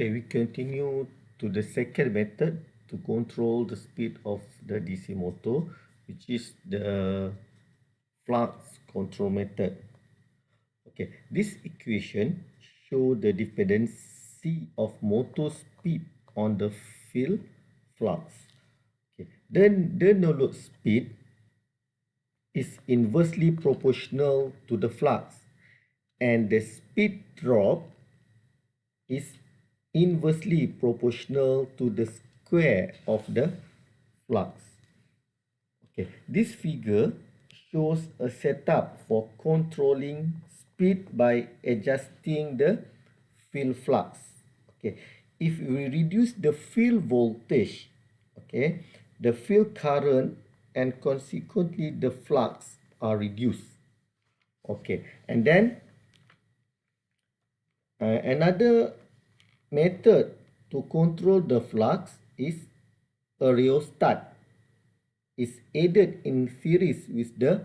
Okay, we continue to the second method to control the speed of the DC motor, which is the flux control method. Okay, this equation show the dependency of motor speed on the field flux. Okay, then the no load speed is inversely proportional to the flux, and the speed drop is inversely proportional to the square of the flux. Okay, this figure shows a setup for controlling speed by adjusting the field flux. Okay, if we reduce the field voltage, okay, the field current and consequently the flux are reduced. Okay, and then another method to control the flux is a rheostat is added in series with the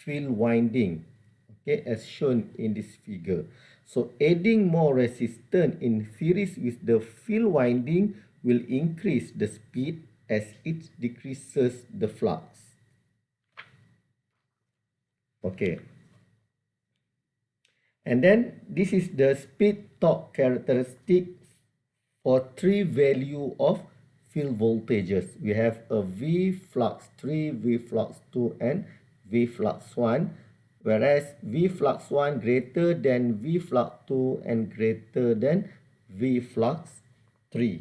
field winding, okay, as shown in this figure. So adding more resistance in series with the field winding will increase the speed as it decreases the flux. Okay. And then this is the speed torque characteristic for three value of field voltages. We have a V flux 3, V flux 2 and V flux 1. Whereas V flux 1 greater than V flux 2 and greater than V flux 3.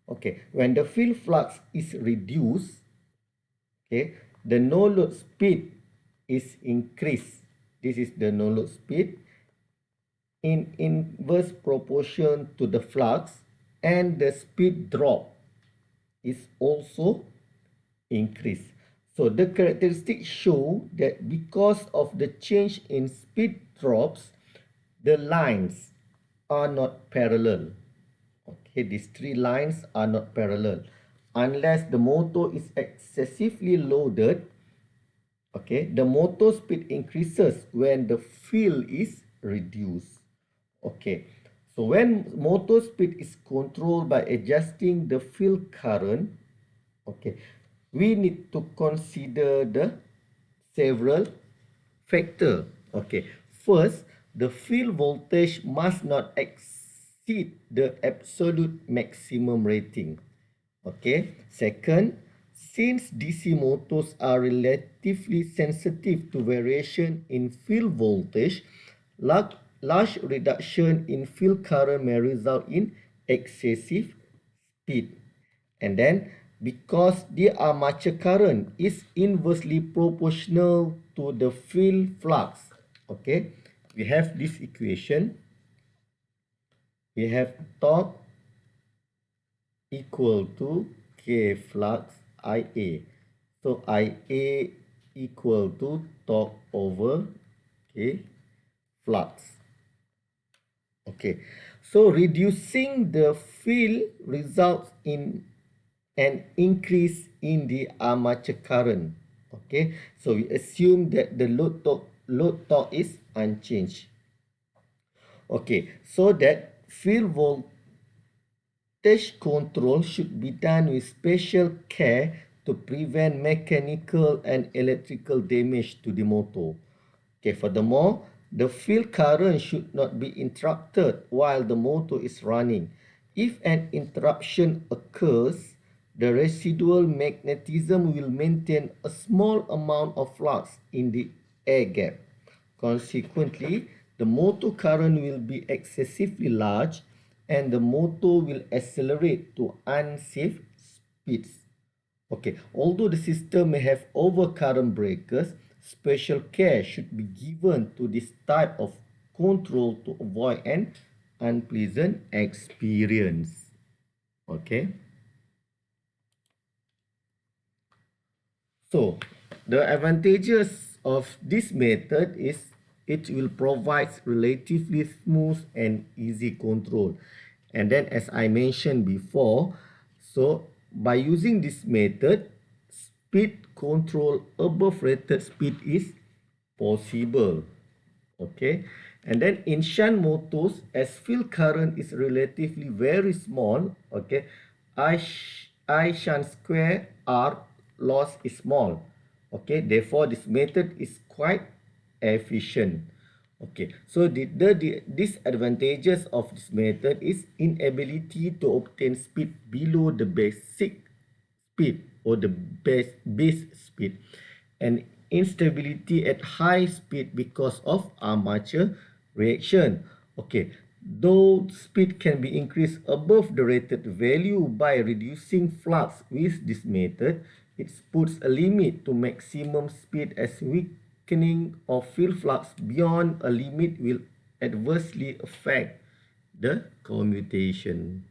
Okay, when the field flux is reduced, okay, the no load speed is increased. This is the no load speed in inverse proportion to the flux, and the speed drop is also increased. So the characteristics show that because of the change in speed drops, the lines are not parallel. Okay, these three lines are not parallel. Unless the motor is excessively loaded, okay, the motor speed increases when the field is reduced. Okay, so when motor speed is controlled by adjusting the field current, okay, we need to consider the several factor. Okay, first, the field voltage must not exceed the absolute maximum rating. Okay, second, since DC motors are relatively sensitive to variation in field voltage, large reduction in field current may result in excessive speed. And then, because the armature current is inversely proportional to the field flux, okay, we have this equation. We have torque equal to K flux IA. So IA equal to torque over K flux. Okay, so reducing the field results in an increase in the armature current. Okay, so we assume that the load torque is unchanged. Okay, so that field voltage control should be done with special care to prevent mechanical and electrical damage to the motor. Okay, furthermore, the field current should not be interrupted while the motor is running. If an interruption occurs, the residual magnetism will maintain a small amount of flux in the air gap. Consequently, the motor current will be excessively large and the motor will accelerate to unsafe speeds. Okay, although the system may have overcurrent breakers, special care should be given to this type of control to avoid an unpleasant experience. Okay. So, the advantages of this method is it will provide relatively smooth and easy control. And then as I mentioned before, so by using this method, speed control above rated speed is possible. Okay. And then in shunt motors, as field current is relatively very small, okay, I shunt square R loss is small. Okay, therefore this method is quite efficient. Okay, so the disadvantages of this method is inability to obtain speed below the basic speed or the base speed, and instability at high speed because of armature reaction. Okay, though speed can be increased above the rated value by reducing flux with this method, it puts a limit to maximum speed as weakening of field flux beyond a limit will adversely affect the commutation.